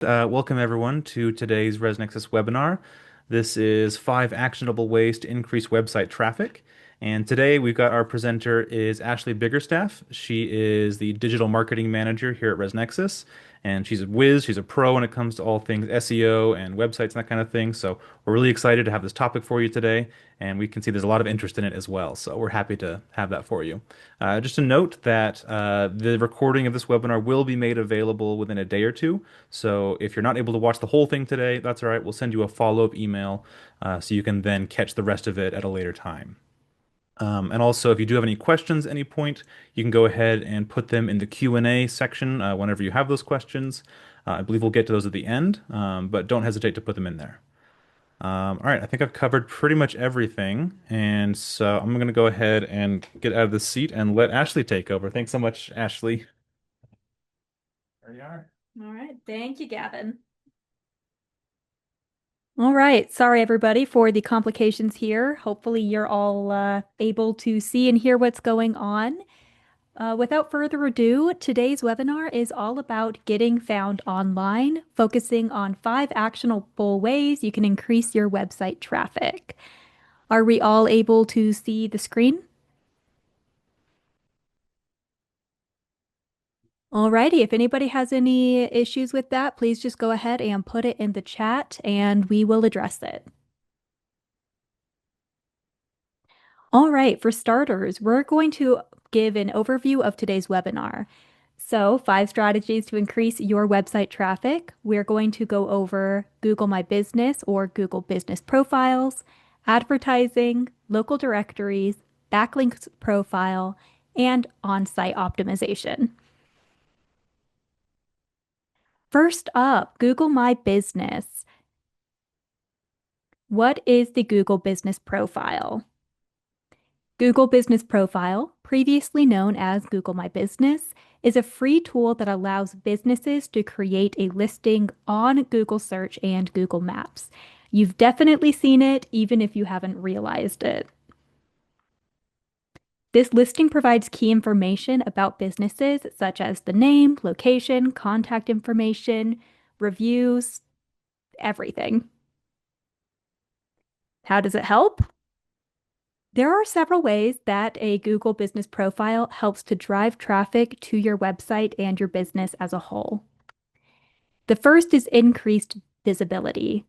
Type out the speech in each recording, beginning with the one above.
Welcome everyone to today's ResNexus webinar. This is 5 actionable ways to increase website traffic. And today we've got our presenter is Ashley Biggerstaff. She is the digital marketing manager here at ResNexus. And she's a whiz, she's a pro when it comes to all things SEO and websites and that kind of thing. So we're really excited to have this topic for you today. And we can see there's a lot of interest in it as well. So we're happy to have that for you. Just a note that the recording of this webinar will be made available within a day or two. So if you're not able to watch the whole thing today, that's all right. We'll send you a follow-up email so you can then catch the rest of it at a later time. And also, if you do have any questions at any point, you can go ahead and put them in the Q&A section whenever you have those questions. I believe we'll get to those at the end, but don't hesitate to put them in there. All right, I think I've covered pretty much everything, and so I'm going to go ahead and get out of the seat and let Ashley take over. Thanks so much, Ashley. There you are. All right. Thank you, Gavin. All right. Sorry, everybody, for the complications here. Hopefully, you're all able to see and hear what's going on. Without further ado, today's webinar is all about getting found online, focusing on 5 actionable ways you can increase your website traffic. Are we all able to see the screen? Alrighty, if anybody has any issues with that, please just go ahead and put it in the chat and we will address it. All right, for starters, we're going to give an overview of today's webinar. So, 5 strategies to increase your website traffic. We're going to go over Google My Business or Google Business Profiles, advertising, local directories, backlinks profile, and on-site optimization. First up, Google My Business. What is the Google Business Profile? Google Business Profile, previously known as Google My Business, is a free tool that allows businesses to create a listing on Google Search and Google Maps. You've definitely seen it, even if you haven't realized it. This listing provides key information about businesses such as the name, location, contact information, reviews, everything. How does it help? There are several ways that a Google Business Profile helps to drive traffic to your website and your business as a whole. The first is increased visibility.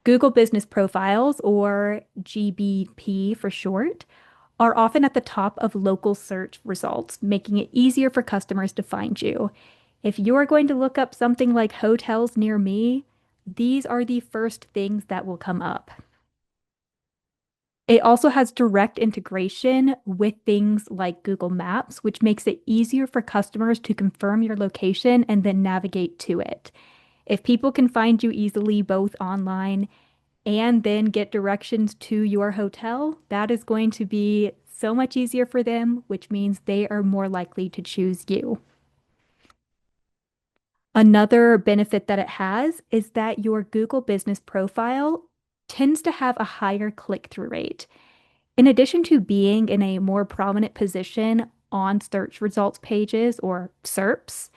Google Business Profiles, or GBP for short, are often at the top of local search results, making it easier for customers to find you. If you are going to look up something like hotels near me, these are the first things that will come up. It also has direct integration with things like Google Maps, which makes it easier for customers to confirm your location and then navigate to it. If people can find you easily both online and then get directions to your hotel, that is going to be so much easier for them, which means they are more likely to choose you. Another benefit that it has is that your Google Business Profile tends to have a higher click-through rate. In addition to being in a more prominent position on search results pages or SERPs,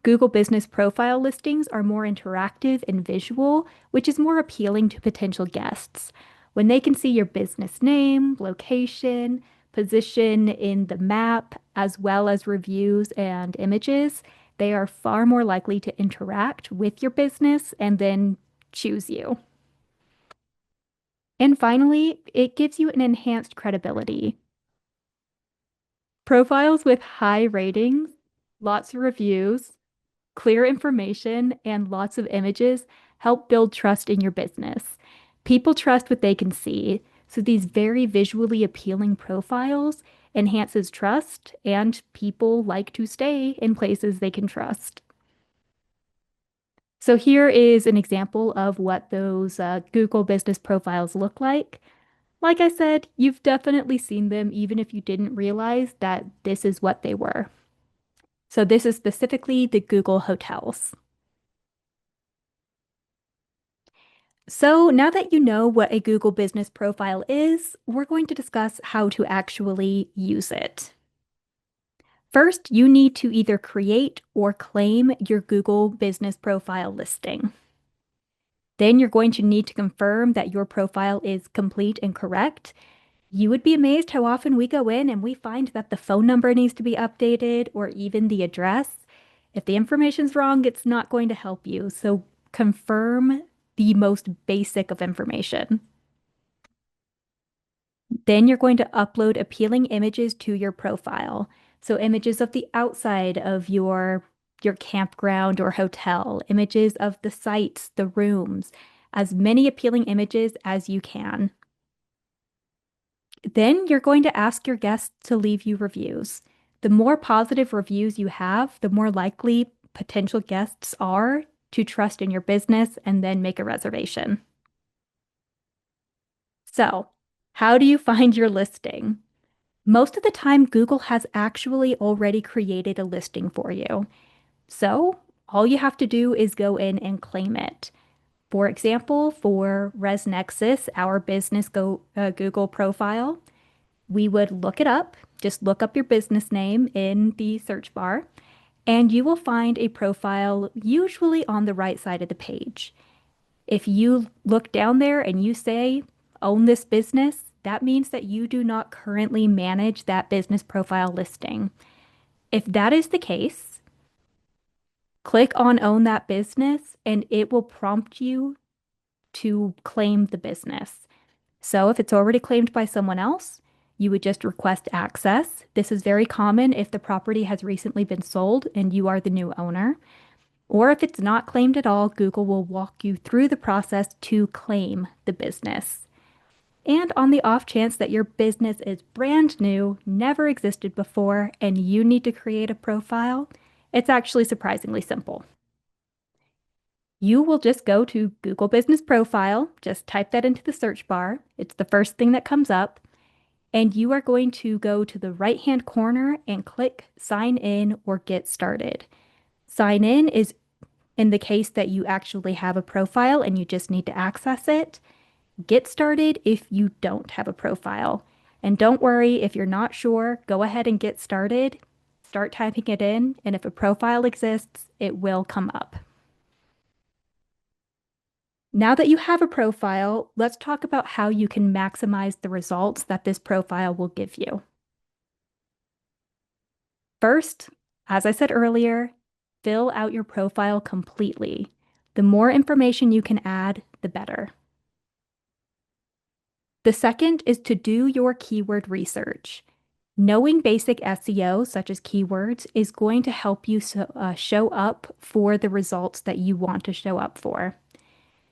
Google Business Profile listings are more interactive and visual, which is more appealing to potential guests. When they can see your business name, location, position in the map, as well as reviews and images, they are far more likely to interact with your business and then choose you. And finally, it gives you an enhanced credibility. Profiles with high ratings, lots of reviews, clear information, and lots of images help build trust in your business. People trust what they can see, so these very visually appealing profiles enhances trust, and people like to stay in places they can trust. So here is an example of what those Google business profiles look like. Like I said, you've definitely seen them even if you didn't realize that this is what they were. So this is specifically the Google Hotels. So now that you know what a Google Business Profile is, we're going to discuss how to actually use it. First, you need to either create or claim your Google Business Profile listing. Then you're going to need to confirm that your profile is complete and correct. You would be amazed how often we go in and we find that the phone number needs to be updated or even the address. If the information's wrong, it's not going to help you. So confirm the most basic of information. Then you're going to upload appealing images to your profile. So images of the outside of your campground or hotel, images of the sites, the rooms, as many appealing images as you can. Then you're going to ask your guests to leave you reviews. The more positive reviews you have, the more likely potential guests are to trust in your business and then make a reservation. So, how do you find your listing? Most of the time, Google has actually already created a listing for you. So, all you have to do is go in and claim it. For example, for ResNexus, our Google profile, we would look it up. Just look up your business name in the search bar, and you will find a profile usually on the right side of the page. If you look down there and you say, own this business, that means that you do not currently manage that business profile listing. If that is the case, click on own that business and it will prompt you to claim the business. So if it's already claimed by someone else, you would just request access. This is very common if the property has recently been sold and you are the new owner. Or if it's not claimed at all, Google will walk you through the process to claim the business. And on the off chance that your business is brand new, never existed before, and you need to create a profile, it's actually surprisingly simple. You will just go to Google Business Profile, just type that into the search bar. It's the first thing that comes up. And you are going to go to the right-hand corner and click Sign In or Get Started. Sign in is in the case that you actually have a profile and you just need to access it. Get started if you don't have a profile. And don't worry if you're not sure, go ahead and get started. Start typing it in, and if a profile exists, it will come up. Now that you have a profile, let's talk about how you can maximize the results that this profile will give you. First, as I said earlier, fill out your profile completely. The more information you can add, the better. The second is to do your keyword research. Knowing basic SEO, such as keywords, is going to help you show up for the results that you want to show up for.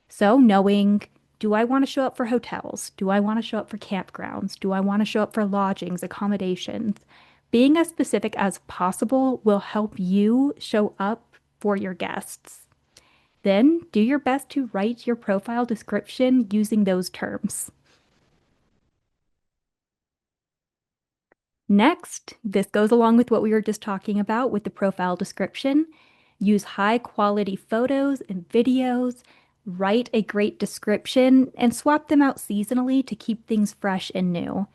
So, knowing, do I want to show up for hotels? Do I want to show up for campgrounds? Do I want to show up for lodgings, accommodations? Being as specific as possible will help you show up for your guests. Then, do your best to write your profile description using those terms. Next, this goes along with what we were just talking about with the profile description. Use high quality photos and videos, write a great description, and swap them out seasonally to keep things fresh and new.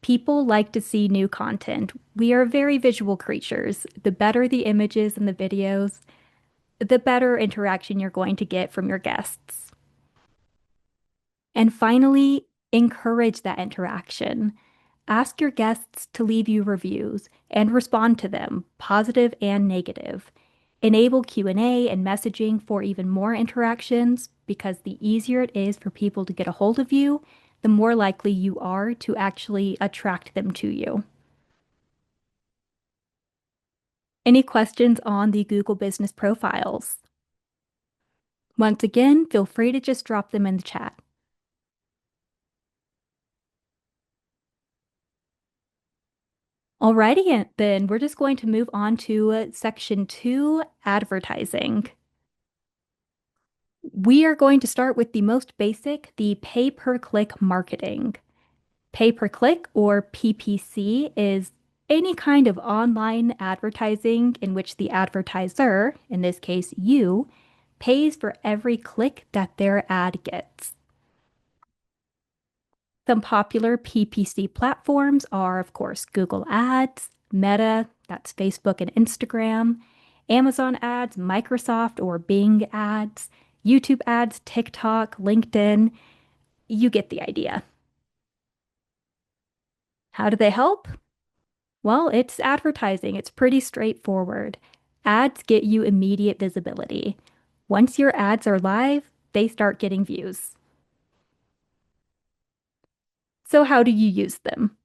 People like to see new content. We are very visual creatures. The better the images and the videos, the better interaction you're going to get from your guests. And finally, encourage that interaction. Ask your guests to leave you reviews and respond to them, positive and negative. Enable Q&A and messaging for even more interactions because the easier it is for people to get a hold of you, the more likely you are to actually attract them to you. Any questions on the Google Business Profiles? Once again, feel free to just drop them in the chat. Alrighty, then we're just going to move on to section 2, advertising. We are going to start with the most basic, the pay-per-click marketing. Pay-per-click, or PPC, is any kind of online advertising in which the advertiser, in this case you, pays for every click that their ad gets. Some popular PPC platforms are, of course, Google Ads, Meta, That's Facebook and Instagram, Amazon ads, Microsoft or Bing ads, YouTube ads, TikTok, LinkedIn. You get the idea. How do they help? Well, it's advertising. It's pretty straightforward. Ads get you immediate visibility. Once your ads are live, they start getting views. So, how do you use them?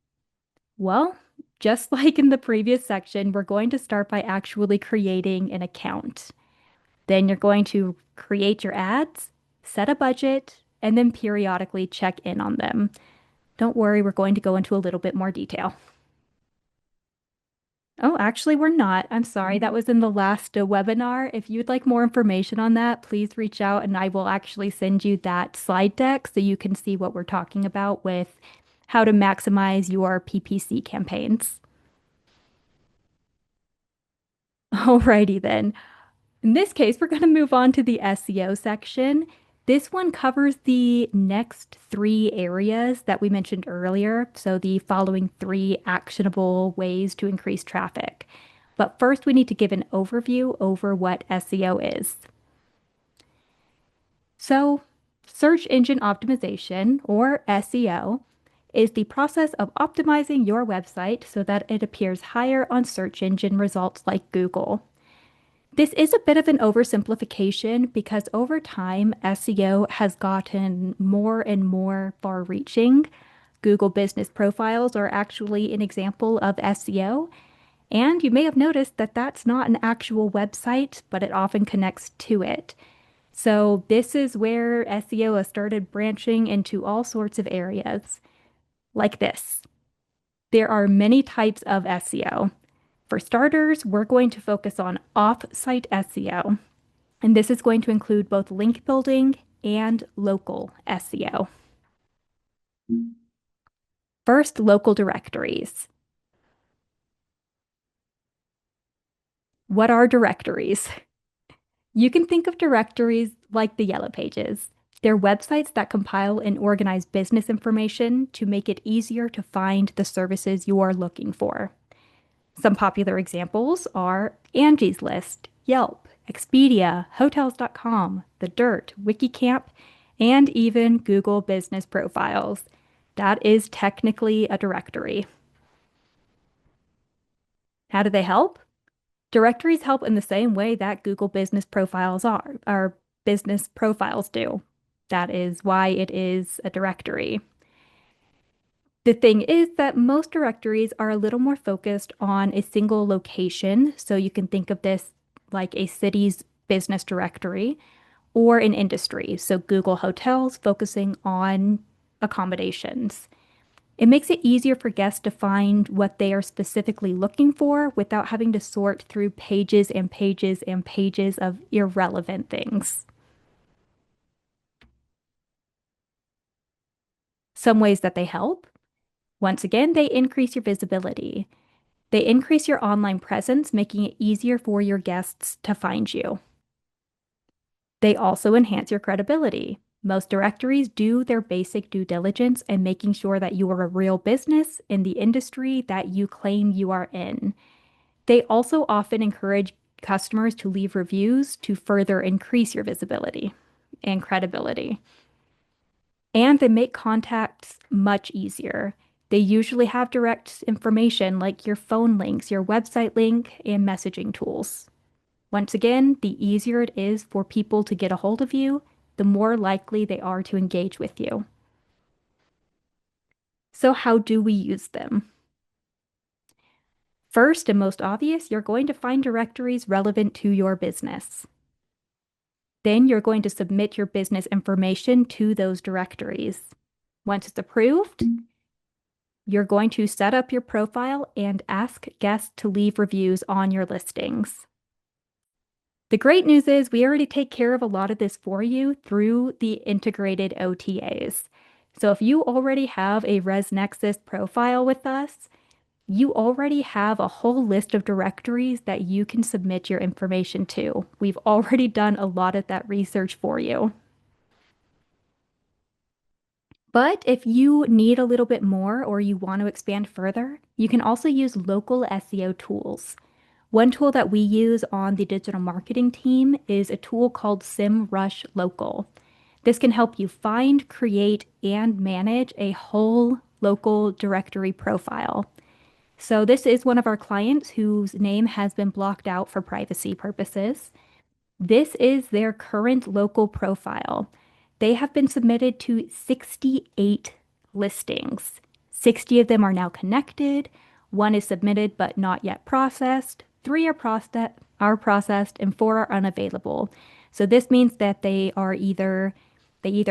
Well, just like in the previous section, we're going to start by actually creating an account. Then you're going to create your ads, set a budget, and then periodically check in on them. Don't worry, we're going to go into a little bit more detail. Oh, actually, we're not. I'm sorry. That was in the last webinar. If you'd like more information on that, please reach out and I will actually send you that slide deck so you can see what we're talking about with how to maximize your PPC campaigns. Alrighty then. In this case, we're going to move on to the SEO section. This one covers the next three areas that we mentioned earlier. So, the following three actionable ways to increase traffic. But first, we need to give an overview over what SEO is. So, search engine optimization, or SEO, is the process of optimizing your website so that it appears higher on search engine results like Google. This is a bit of an oversimplification because over time, SEO has gotten more and more far reaching. Google business profiles are actually an example of SEO. And you may have noticed that that's not an actual website, but it often connects to it. So, this is where SEO has started branching into all sorts of areas like this. There are many types of SEO. For starters, we're going to focus on off-site SEO. And this is going to include both link building and local SEO. First, local directories. What are directories? You can think of directories like the Yellow Pages. They're websites that compile and organize business information to make it easier to find the services you are looking for. Some popular examples are Angie's List, Yelp, Expedia, Hotels.com, The Dirt, Wikicamp, and even Google Business Profiles. That is technically a directory. How do they help? Directories help in the same way that Google Business Profiles or business profiles do. That is why it is a directory. The thing is that most directories are a little more focused on a single location. So you can think of this like a city's business directory or an industry. So Google Hotels focusing on accommodations. It makes it easier for guests to find what they are specifically looking for without having to sort through pages and pages and pages of irrelevant things. Some ways that they help. Once again, they increase your visibility. They increase your online presence, making it easier for your guests to find you. They also enhance your credibility. Most directories do their basic due diligence and making sure that you are a real business in the industry that you claim you are in. They also often encourage customers to leave reviews to further increase your visibility and credibility. And they make contacts much easier. They usually have direct information like your phone links, your website link, and messaging tools. Once again, the easier it is for people to get a hold of you, the more likely they are to engage with you. So, how do we use them? First and most obvious, you're going to find directories relevant to your business. Then you're going to submit your business information to those directories. Once it's approved, you're going to set up your profile and ask guests to leave reviews on your listings. The great news is we already take care of a lot of this for you through the integrated OTAs. So if you already have a ResNexus profile with us, you already have a whole list of directories that you can submit your information to. We've already done a lot of that research for you. But if you need a little bit more or you want to expand further, you can also use local SEO tools. One tool that we use on the digital marketing team is a tool called SEMrush Local. This can help you find, create, and manage a whole local directory profile. So, this is one of our clients whose name has been blocked out for privacy purposes. This is their current local profile. They have been submitted to 68 listings. 60 of them are now connected. One is submitted but not yet processed. Three are processed, and four are unavailable. So this means that they either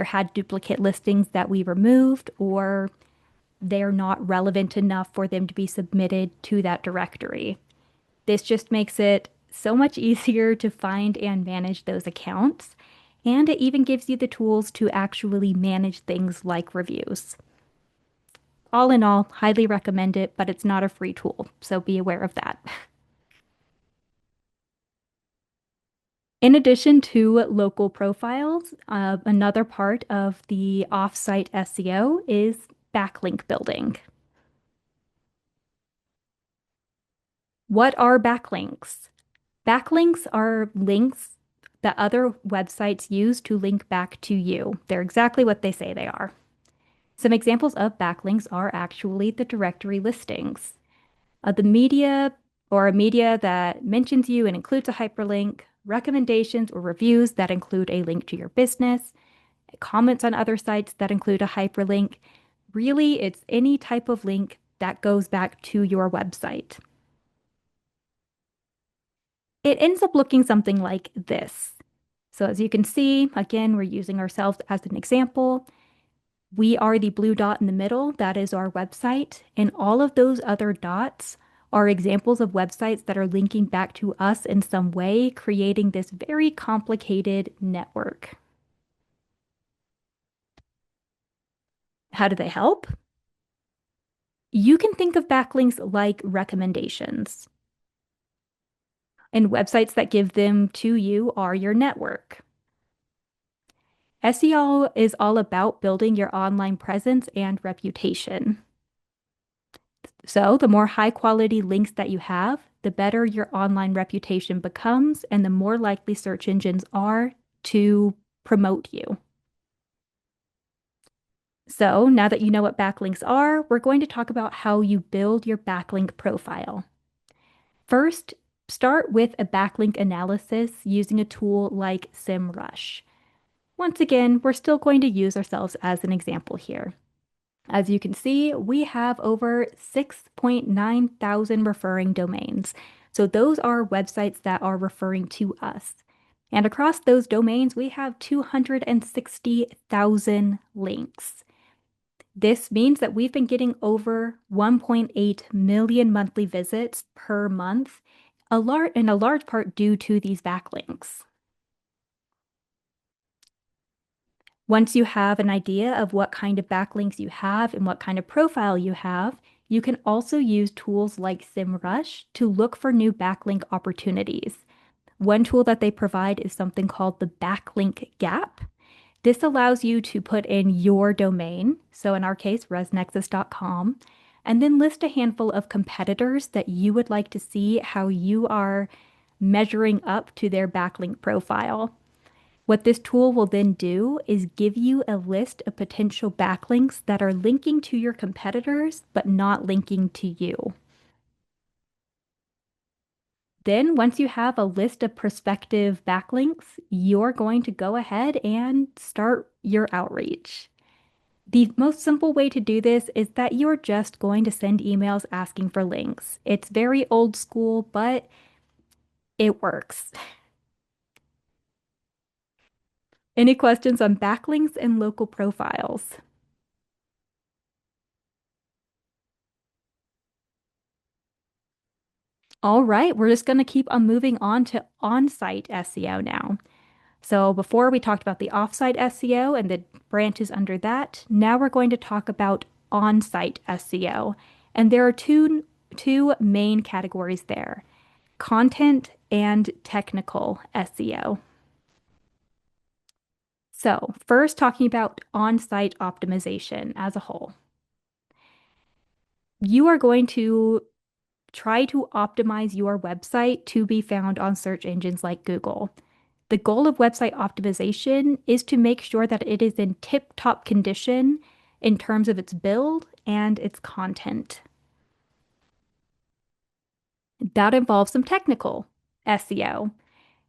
had duplicate listings that we removed, or they're not relevant enough for them to be submitted to that directory. This just makes it so much easier to find and manage those accounts. And it even gives you the tools to actually manage things like reviews. All in all, highly recommend it, but it's not a free tool, so be aware of that. In addition to local profiles, another part of the offsite SEO is backlink building. What are backlinks? Backlinks are links that other websites use to link back to you. They're exactly what they say they are. Some examples of backlinks are actually the directory listings, the media or a media that mentions you and includes a hyperlink, recommendations or reviews that include a link to your business, comments on other sites that include a hyperlink. Really, it's any type of link that goes back to your website. It ends up looking something like this. So as you can see, again, we're using ourselves as an example. We are the blue dot in the middle. That is our website. And all of those other dots are examples of websites that are linking back to us in some way, creating this very complicated network. How do they help? You can think of backlinks like recommendations, and websites that give them to you are your network. SEO is all about building your online presence and reputation. So, the more high quality links that you have, the better your online reputation becomes, and the more likely search engines are to promote you. So, now that you know what backlinks are, we're going to talk about how you build your backlink profile. First, start with a backlink analysis using a tool like SEMrush. Once again, we're still going to use ourselves as an example here. As you can see, we have over 6.9 thousand referring domains. So those are websites that are referring to us. And across those domains, we have 260,000 links. This means that we've been getting over 1.8 million monthly visits per month, in a large part due to these backlinks. Once you have an idea of what kind of backlinks you have and what kind of profile you have, you can also use tools like SEMrush to look for new backlink opportunities. One tool that they provide is something called the backlink gap. This allows you to put in your domain, so in our case, resnexus.com, and then list a handful of competitors that you would like to see how you are measuring up to their backlink profile. What this tool will then do is give you a list of potential backlinks that are linking to your competitors, but not linking to you. Then, once you have a list of prospective backlinks, you're going to go ahead and start your outreach. The most simple way to do this is that you're just going to send emails asking for links. It's very old school, but it works. Any questions on backlinks and local profiles? All right, we're just going to keep on moving on to on-site SEO now. So before we talked about the off-site SEO and the branches under that, now we're going to talk about on-site SEO. And there are two main categories there: content and technical SEO. So, first, talking about on site optimization as a whole, you are going to try to optimize your website to be found on search engines like Google. The goal of website optimization is to make sure that it is in tip-top condition in terms of its build and its content. That involves some technical SEO.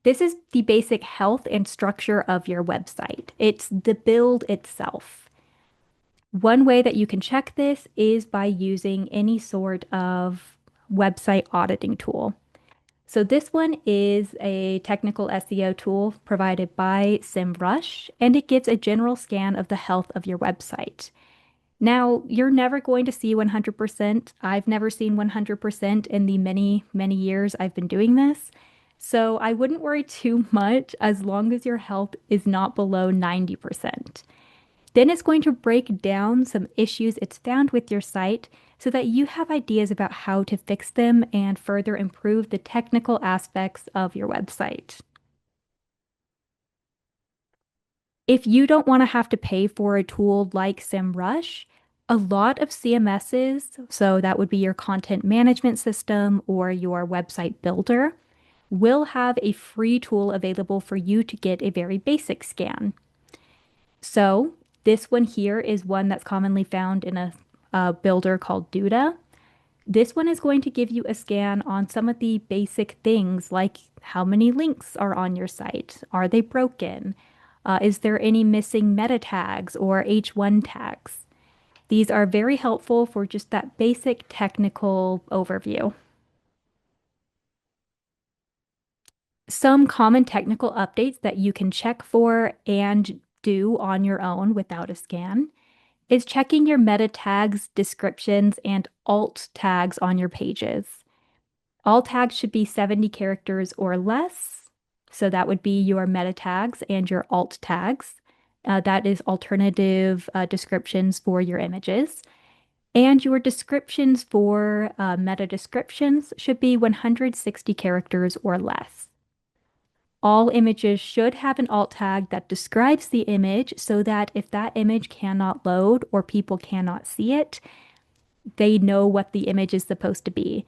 This is the basic health and structure of your website. It's the build itself. One way that you can check this is by using any sort of website auditing tool. So this one is a technical SEO tool provided by SEMrush, and it gives a general scan of the health of your website. Now, you're never going to see 100%. I've never seen 100% in the many, many years I've been doing this. So I wouldn't worry too much as long as your health is not below 90%. Then it's going to break down some issues it's found with your site so that you have ideas about how to fix them and further improve the technical aspects of your website. If you don't want to have to pay for a tool like SEMrush, a lot of CMSs, so that would be your content management system or your website builder, will have a free tool available for you to get a very basic scan. So this one here is one that's commonly found in a builder called Duda. This one is going to give you a scan on some of the basic things like how many links are on your site? Are they broken? Is there any missing meta tags or H1 tags? These are very helpful for just that basic technical overview. Some common technical updates that you can check for and do on your own without a scan is checking your meta tags, descriptions, and alt tags on your pages. All tags should be 70 characters or less. So that would be your meta tags and your alt tags. That is alternative descriptions for your images. And your descriptions for meta descriptions should be 160 characters or less. All images should have an alt tag that describes the image so that if that image cannot load or people cannot see it, they know what the image is supposed to be.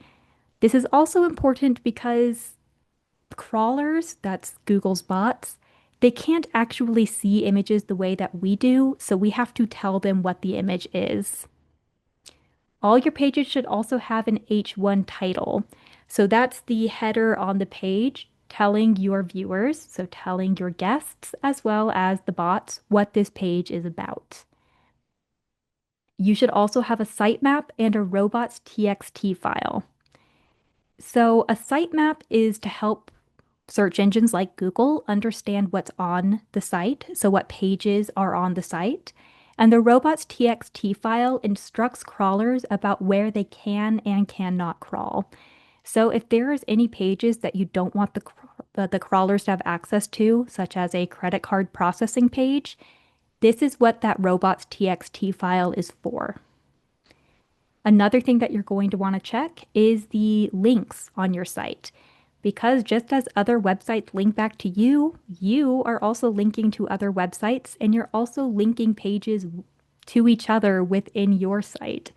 This is also important because crawlers, that's Google's bots, they can't actually see images the way that we do, so we have to tell them what the image is. All your pages should also have an H1 title. So that's the header on the page telling your viewers, so telling your guests as well as the bots, what this page is about. You should also have a sitemap and a robots.txt file. So a sitemap is to help search engines like Google understand what's on the site, so what pages are on the site. And the robots.txt file instructs crawlers about where they can and cannot crawl. So if there is any pages that you don't want the crawlers to have access to, such as a credit card processing page, this is what that robots.txt file is for. Another thing that you're going to want to check is the links on your site. Because just as other websites link back to you, you are also linking to other websites and you're also linking pages to each other within your site.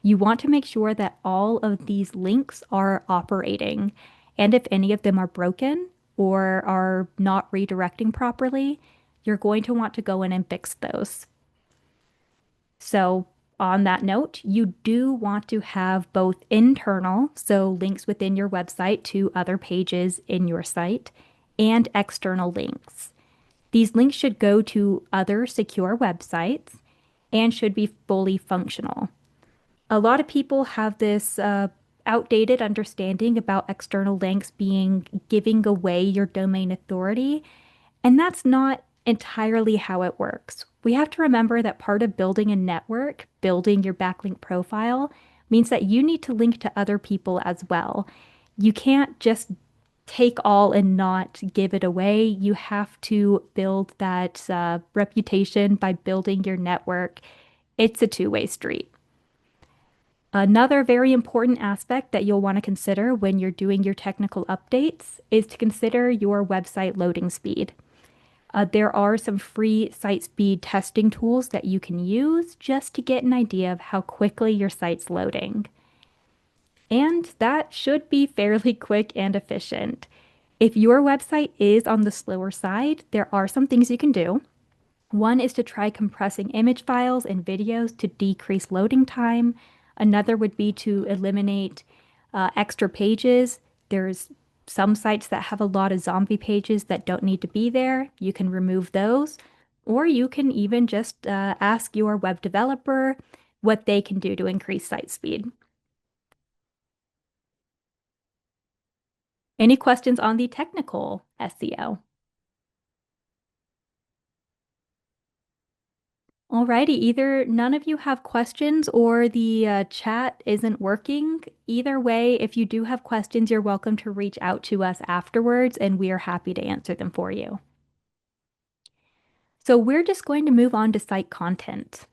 You want to make sure that all of these links are operating. And if any of them are broken or are not redirecting properly, you're going to want to go in and fix those. So, on that note, you do want to have both internal, so links within your website to other pages in your site, and external links. These links should go to other secure websites and should be fully functional. A lot of people have this outdated understanding about external links being giving away your domain authority, and that's not entirely how it works. We have to remember that part of building a network, building your backlink profile, means that you need to link to other people as well. You can't just take all and not give it away. You have to build that reputation by building your network. It's a two-way street. Another very important aspect that you'll want to consider when you're doing your technical updates is to consider your website loading speed. There are some free site speed testing tools that you can use just to get an idea of how quickly your site's loading. And that should be fairly quick and efficient. If your website is on the slower side, there are some things you can do. One is to try compressing image files and videos to decrease loading time. Another would be to eliminate extra pages. There's some sites that have a lot of zombie pages that don't need to be there. You can remove those. Or you can even just ask your web developer what they can do to increase site speed. Any questions on the technical SEO? Alrighty, either none of you have questions or the chat isn't working. Either way, if you do have questions, you're welcome to reach out to us afterwards and we are happy to answer them for you. So we're just going to move on to site content.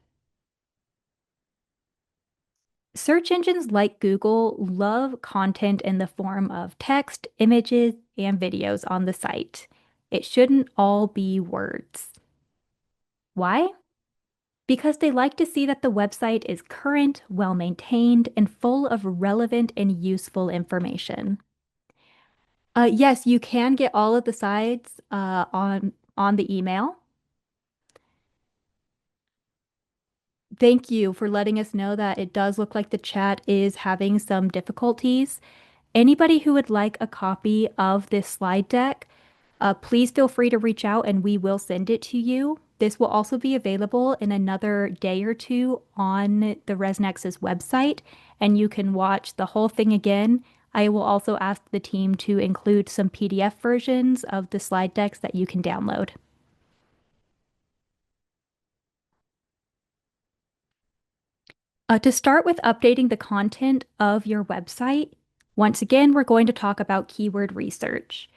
Search engines like Google love content in the form of text, images, and videos on the site. It shouldn't all be words. Why? Because they like to see that the website is current, well maintained, and full of relevant and useful information. Yes, you can get all of the sides on the email. Thank you for letting us know that it does look like the chat is having some difficulties. Anybody who would like a copy of this slide deck, please feel free to reach out and we will send it to you. This will also be available in another day or two on the ResNexus website, and you can watch the whole thing again. I will also ask the team to include some PDF versions of the slide decks that you can download. To start with updating the content of your website, once again, we're going to talk about keyword research.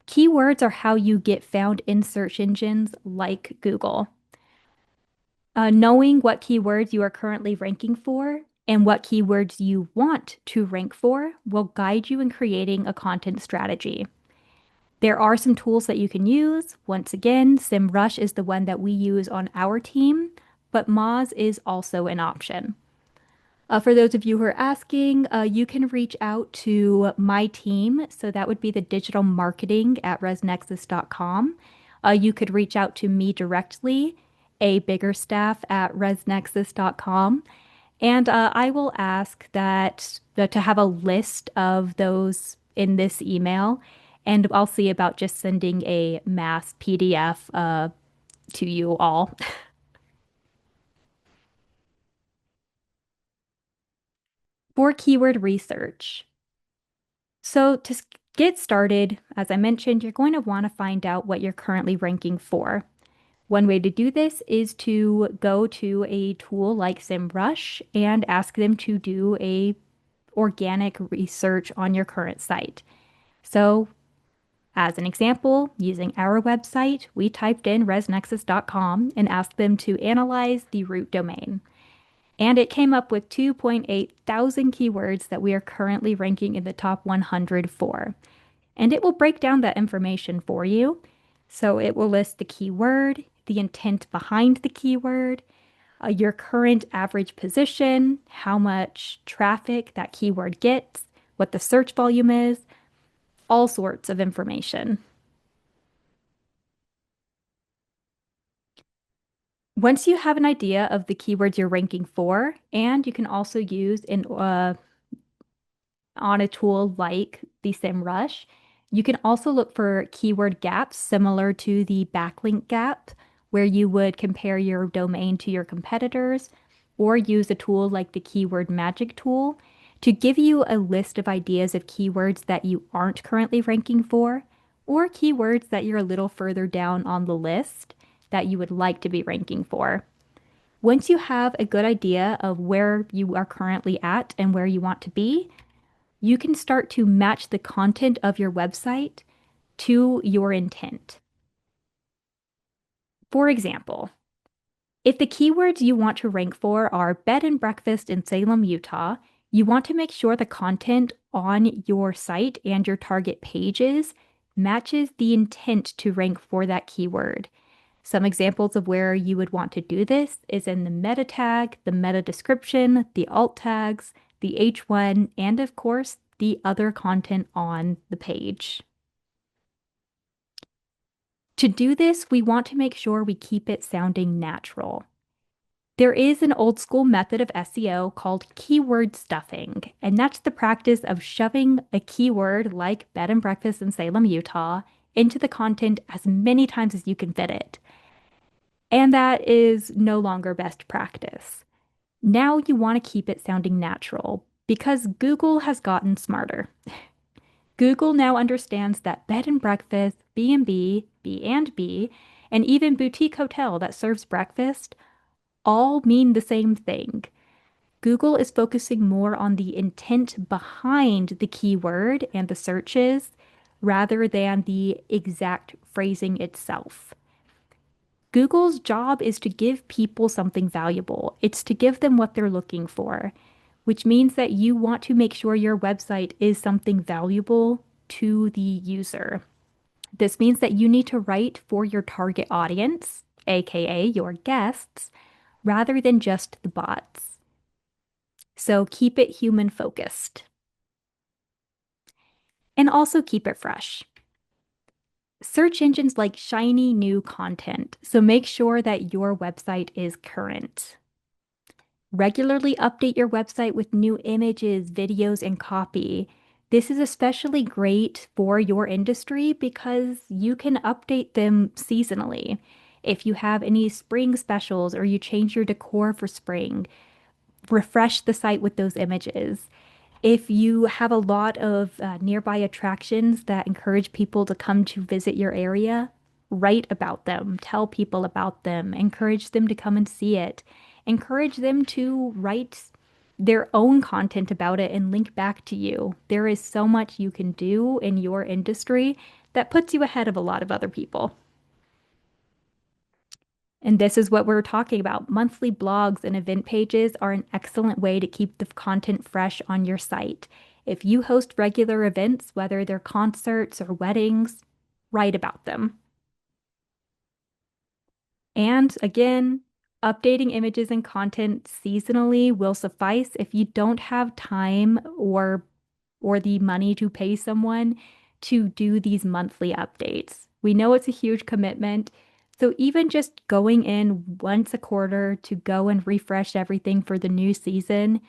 Keywords are how you get found in search engines like Google. Knowing what keywords you are currently ranking for and what keywords you want to rank for will guide you in creating a content strategy. There are some tools that you can use. Once again, SEMrush is the one that we use on our team, but Moz is also an option. For those of you who are asking, you can reach out to my team. So that would be the digital marketing at resnexus.com. You could reach out to me directly, a bigger staff at resnexus.com. And I will ask that to have a list of those in this email. And I'll see about just sending a mass PDF to you all. For keyword research. So to get started, as I mentioned, you're going to want to find out what you're currently ranking for. One way to do this is to go to a tool like SEMrush and ask them to do a organic research on your current site. So, as an example, using our website, we typed in resnexus.com and asked them to analyze the root domain. And it came up with 2.8 thousand keywords that we are currently ranking in the top 100 for. And it will break down that information for you. So it will list the keyword, the intent behind the keyword, your current average position, how much traffic that keyword gets, what the search volume is, all sorts of information. Once you have an idea of the keywords you're ranking for, and you can also use on a tool like the SEMrush, you can also look for keyword gaps similar to the backlink gap, where you would compare your domain to your competitors, or use a tool like the Keyword Magic tool to give you a list of ideas of keywords that you aren't currently ranking for, or keywords that you're a little further down on the list that you would like to be ranking for. Once you have a good idea of where you are currently at and where you want to be, you can start to match the content of your website to your intent. For example, if the keywords you want to rank for are bed and breakfast in Salem, Utah, you want to make sure the content on your site and your target pages matches the intent to rank for that keyword. Some examples of where you would want to do this is in the meta tag, the meta description, the alt tags, the H1, and of course, the other content on the page. To do this, we want to make sure we keep it sounding natural. There is an old school method of SEO called keyword stuffing, and that's the practice of shoving a keyword like bed and breakfast in Salem, Utah, into the content as many times as you can fit it. And that is no longer best practice. Now you want to keep it sounding natural because Google has gotten smarter. Google now understands that bed and breakfast, B&B, B&B, and even boutique hotel that serves breakfast all mean the same thing. Google is focusing more on the intent behind the keyword and the searches rather than the exact phrasing itself. Google's job is to give people something valuable. It's to give them what they're looking for, which means that you want to make sure your website is something valuable to the user. This means that you need to write for your target audience, aka your guests, rather than just the bots. So keep it human focused and also keep it fresh. Search engines like shiny new content, so make sure that your website is current. Regularly update your website with new images, videos, and copy. This is especially great for your industry because you can update them seasonally. If you have any spring specials or you change your decor for spring, refresh the site with those images. If you have a lot of nearby attractions that encourage people to come to visit your area, write about them, tell people about them, encourage them to come and see it, encourage them to write their own content about it and link back to you. There is so much you can do in your industry that puts you ahead of a lot of other people. And this is what we're talking about. Monthly blogs and event pages are an excellent way to keep the content fresh on your site. If you host regular events, whether they're concerts or weddings, write about them. And again, updating images and content seasonally will suffice if you don't have time or the money to pay someone to do these monthly updates. We know it's a huge commitment. So even just going in once a quarter to go and refresh everything for the new season,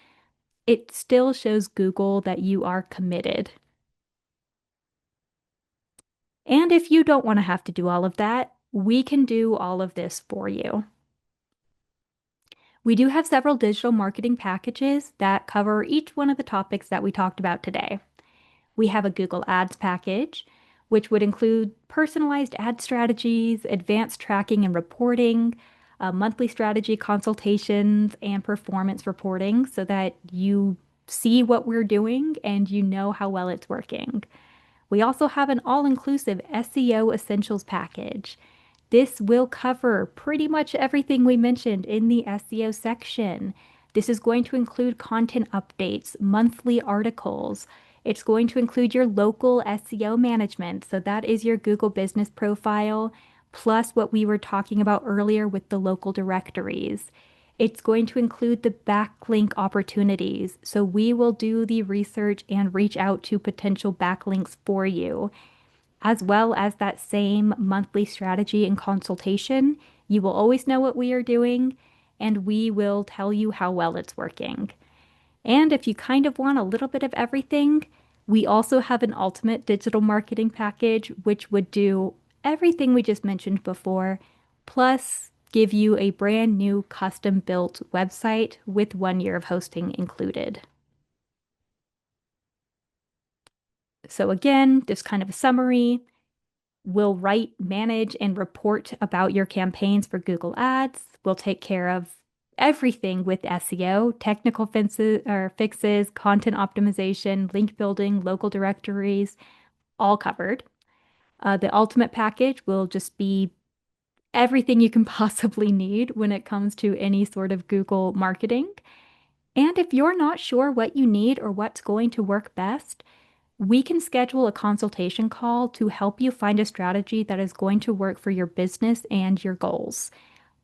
it still shows Google that you are committed. And if you don't want to have to do all of that, we can do all of this for you. We do have several digital marketing packages that cover each one of the topics that we talked about today. We have a Google Ads package, which would include personalized ad strategies, advanced tracking and reporting, monthly strategy consultations, and performance reporting so that you see what we're doing and you know how well it's working. We also have an all-inclusive SEO essentials package. This will cover pretty much everything we mentioned in the SEO section. This is going to include content updates, monthly articles. It's going to include your local SEO management. So that is your Google business profile, plus what we were talking about earlier with the local directories. It's going to include the backlink opportunities. So we will do the research and reach out to potential backlinks for you as well as that same monthly strategy and consultation. You will always know what we are doing, and we will tell you how well it's working. And if you kind of want a little bit of everything, we also have an ultimate digital marketing package, which would do everything we just mentioned before, plus give you a brand new custom built website with 1 year of hosting included. So, again, just kind of a summary. We'll write, manage, and report about your campaigns for Google Ads. We'll take care of everything with SEO, technical fixes, content optimization, link building, local directories, all covered. The ultimate package will just be everything you can possibly need when it comes to any sort of Google marketing. And if you're not sure what you need or what's going to work best, We can schedule a consultation call to help you find a strategy that is going to work for your business and your goals.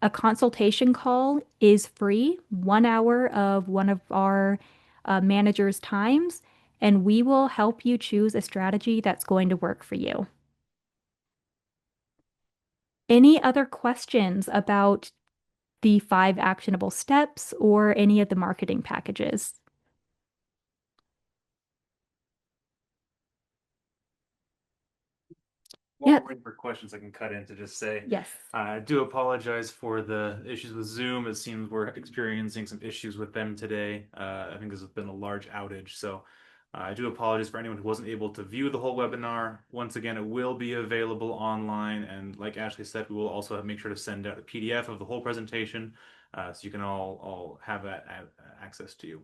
A consultation call is free, 1 hour of one of our managers' times, and we will help you choose a strategy that's going to work for you. Any other questions about the 5 actionable steps or any of the marketing packages? While Yeah. we're waiting for questions, I can cut in to just say Yes. I do apologize for the issues with Zoom. It seems we're experiencing some issues with them today. I think this has been a large outage, so I do apologize for anyone who wasn't able to view the whole webinar. Once again, it will be available online, and like Ashley said, we will also make sure to send out a PDF of the whole presentation, so you can all have that access to you.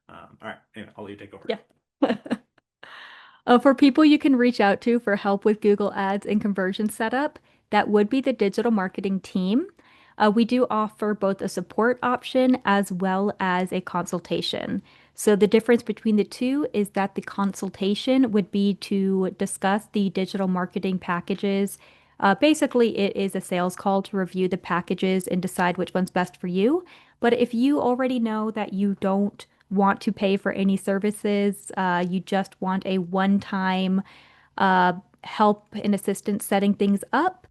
All right, anyway, I'll let you take over. Yeah. For people you can reach out to for help with Google Ads and conversion setup, that would be the digital marketing team. We do offer both a support option as well as a consultation. So the difference between the two is that the consultation would be to discuss the digital marketing packages. Basically, it is a sales call to review the packages and decide which one's best for you. But if you already know that you don't want to pay for any services, you just want a one-time uh, help and assistance setting things up,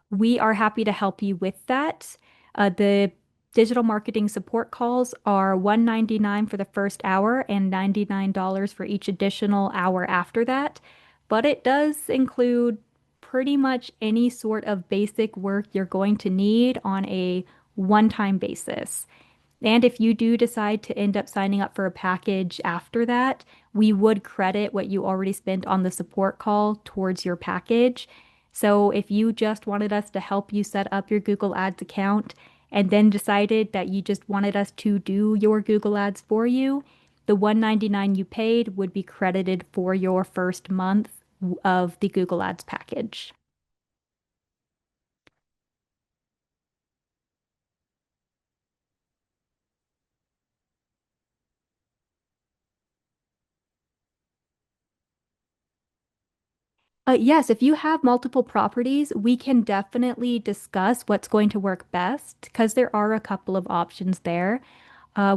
we are happy to help you with that. The digital marketing support calls are $199 for the first hour and $99 for each additional hour after that. But it does include pretty much any sort of basic work you're going to need on a one-time basis. And if you do decide to end up signing up for a package after that, we would credit what you already spent on the support call towards your package. So if you just wanted us to help you set up your Google Ads account and then decided that you just wanted us to do your Google Ads for you, the $199 you paid would be credited for your first month of the Google Ads package. Yes, if you have multiple properties, we can definitely discuss what's going to work best because there are a couple of options there.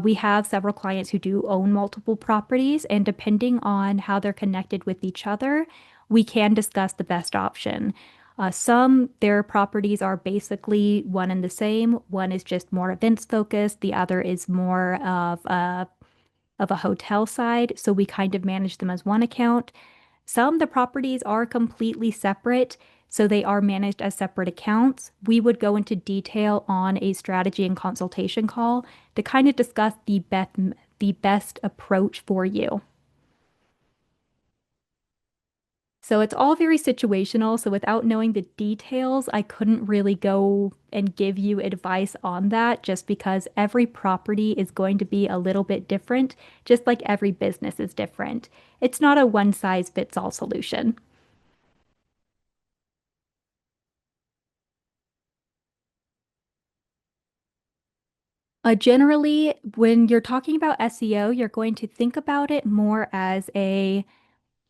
We have several clients who do own multiple properties, and depending on how they're connected with each other, we can discuss the best option. Some, their properties are basically one and the same. One is just more events focused, the other is more of a hotel side. So we kind of manage them as one account. Some, the properties are completely separate, so they are managed as separate accounts. We would go into detail on a strategy and consultation call to kind of discuss the best approach for you. So it's all very situational. So without knowing the details, I couldn't really go and give you advice on that just because every property is going to be a little bit different, just like every business is different. It's not a one size fits all solution. Generally, when you're talking about SEO, you're going to think about it more as a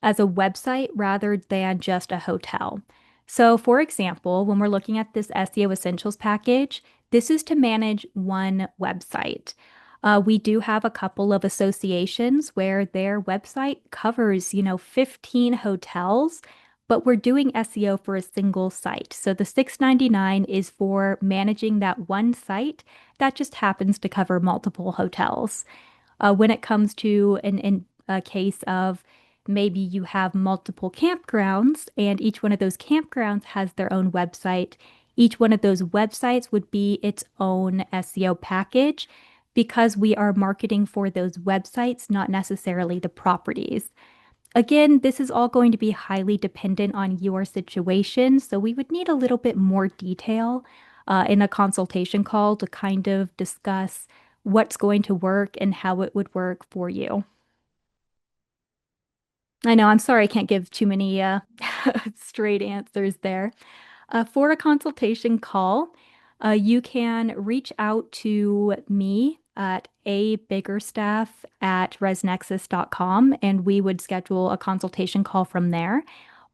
website rather than just a hotel. So, for example, when we're looking at this SEO Essentials package, this is to manage one website. We do have a couple of associations where their website covers, 15 hotels, but we're doing SEO for a single site. So the 699 is for managing that one site that just happens to cover multiple hotels. When it comes to in a case of maybe you have multiple campgrounds and each one of those campgrounds has their own website, each one of those websites would be its own SEO package because we are marketing for those websites, not necessarily the properties. Again, this is all going to be highly dependent on your situation, so we would need a little bit more detail in a consultation call to kind of discuss what's going to work and how it would work for you. I know, I'm sorry I can't give too many straight answers there. For a consultation call, you can reach out to me at abiggerstaff@resnexus.com, and we would schedule a consultation call from there.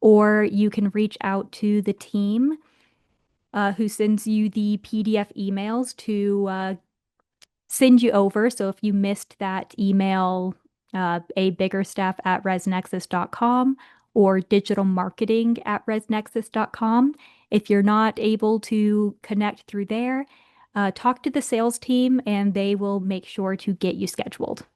Or you can reach out to the team who sends you the PDF emails to send you over. So if you missed that email, abiggerstaff@resnexus.com or digitalmarketing@resnexus.com. If you're not able to connect through there, talk to the sales team and they will make sure to get you scheduled.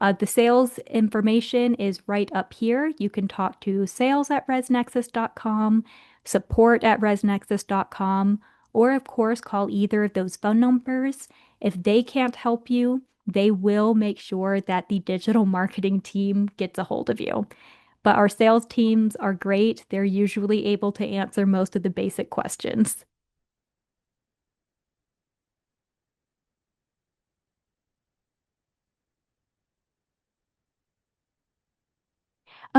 The sales information is right up here. You can talk to sales@resnexus.com, support@resnexus.com, or of course, call either of those phone numbers. If they can't help you, they will make sure that the digital marketing team gets a hold of you. But our sales teams are great. They're usually able to answer most of the basic questions.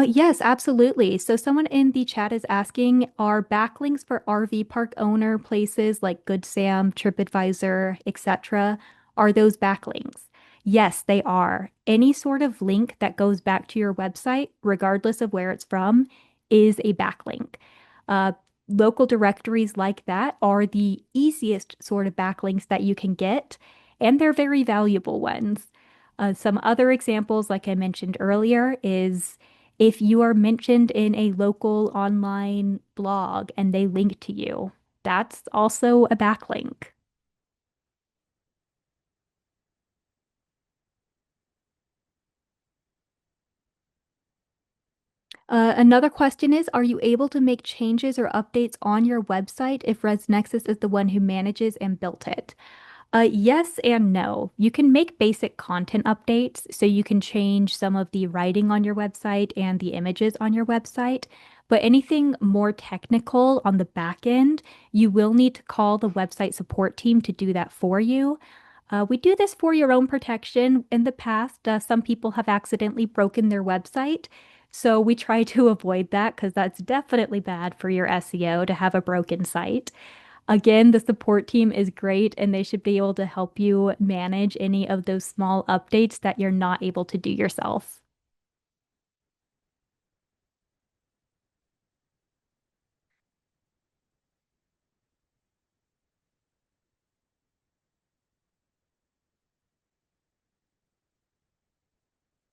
Yes, absolutely. So someone in the chat is asking, are backlinks for RV park owner places like Good Sam, TripAdvisor, etc., are those backlinks? Yes, they are. Any sort of link that goes back to your website, regardless of where it's from, is a backlink. Uh, Local directories like that are the easiest sort of backlinks that you can get, and they're very valuable ones. Some other examples, like I mentioned earlier, is if you are mentioned in a local online blog and they link to you, that's also a backlink. Another question is, are you able to make changes or updates on your website if ResNexus is the one who manages and built it? Yes and no. You can make basic content updates, so you can change some of the writing on your website and the images on your website. But anything more technical on the back end, you will need to call the website support team to do that for you. We do this for your own protection. In the past, some people have accidentally broken their website. So we try to avoid that because that's definitely bad for your SEO to have a broken site. Again, the support team is great and they should be able to help you manage any of those small updates that you're not able to do yourself.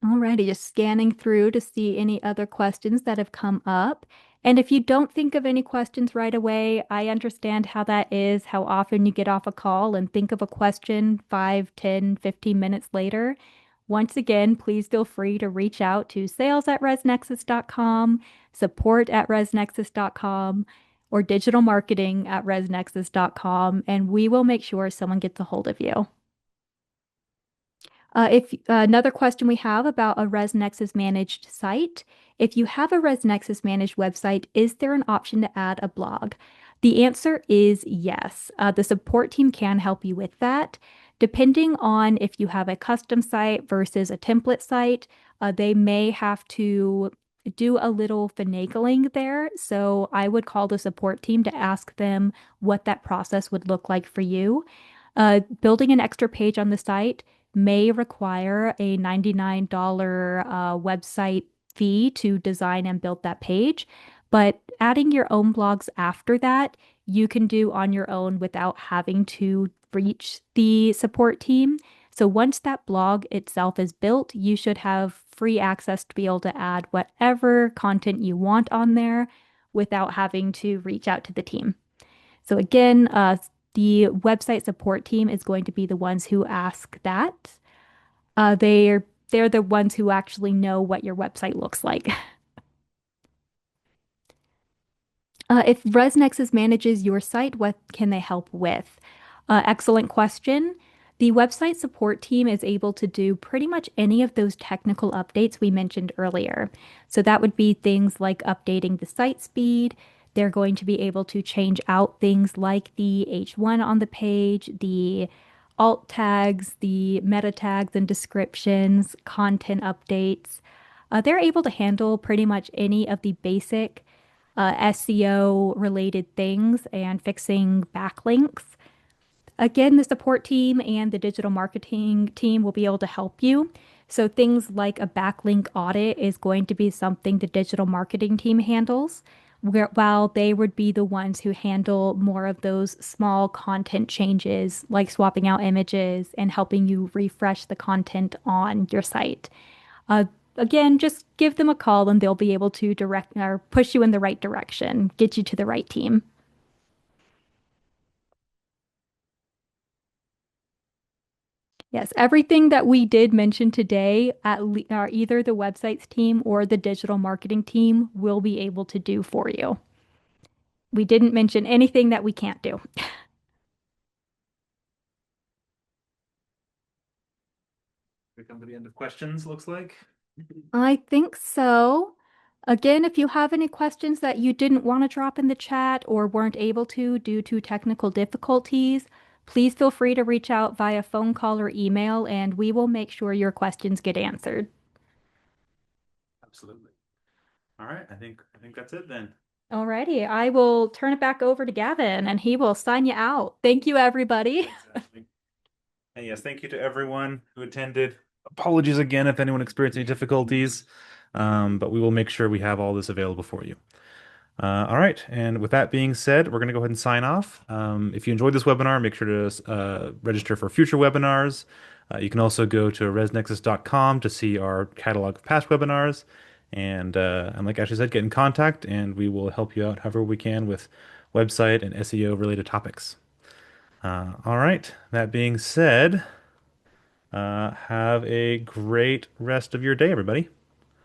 Alrighty, just scanning through to see any other questions that have come up. And if you don't think of any questions right away, I understand how that is, how often you get off a call and think of a question 5, 10, 15 minutes later. Once again, please feel free to reach out to sales@resnexus.com, support@resnexus.com, or digitalmarketing@resnexus.com, and we will make sure someone gets a hold of you. If Another question we have about a ResNexus managed site. If you have a ResNexus managed website, is there an option to add a blog? The answer is yes. The support team can help you with that. Depending on if you have a custom site versus a template site, they may have to do a little finagling there. So I would call the support team to ask them what that process would look like for you. Building an extra page on the site may require a $99 website fee to design and build that page, but adding your own blogs after that, you can do on your own without having to reach the support team. So once that blog itself is built, you should have free access to be able to add whatever content you want on there without having to reach out to the team. So again, the website support team is going to be the ones who ask that. They're the ones who actually know what your website looks like. If ResNexus manages your site, what can they help with? Excellent question. The website support team is able to do pretty much any of those technical updates we mentioned earlier. So that would be things like updating the site speed. They're going to be able to change out things like the H1 on the page, the alt tags, the meta tags and descriptions, content updates. They're able to handle pretty much any of the basic SEO related things and fixing backlinks. Again, the support team and the digital marketing team will be able to help you. So things like a backlink audit is going to be something the digital marketing team handles, while they would be the ones who handle more of those small content changes, like swapping out images and helping you refresh the content on your site. Uh, Again, just give them a call and they'll be able to direct or push you in the right direction, get you to the right team. Yes, everything that we did mention today, either the websites team or the digital marketing team will be able to do for you. We didn't mention anything that we can't do. We come to the end of questions, looks like. I think so. Again, if you have any questions that you didn't want to drop in the chat or weren't able to due to technical difficulties, please feel free to reach out via phone call or email, and we will make sure your questions get answered. Absolutely. All right, I think that's it then. Alrighty, I will turn it back over to Gavin and he will sign you out. Thank you, everybody. Thanks, Ashley. And yes, thank you to everyone who attended. Apologies again if anyone experienced any difficulties, but we will make sure we have all this available for you. All right, and with that being said, we're going to go ahead and sign off. If you enjoyed this webinar, make sure to register for future webinars. You can also go to resnexus.com to see our catalog of past webinars. And like Ashley said, get in contact, and we will help you out however we can with website and SEO related topics. All right, that being said, have a great rest of your day, everybody.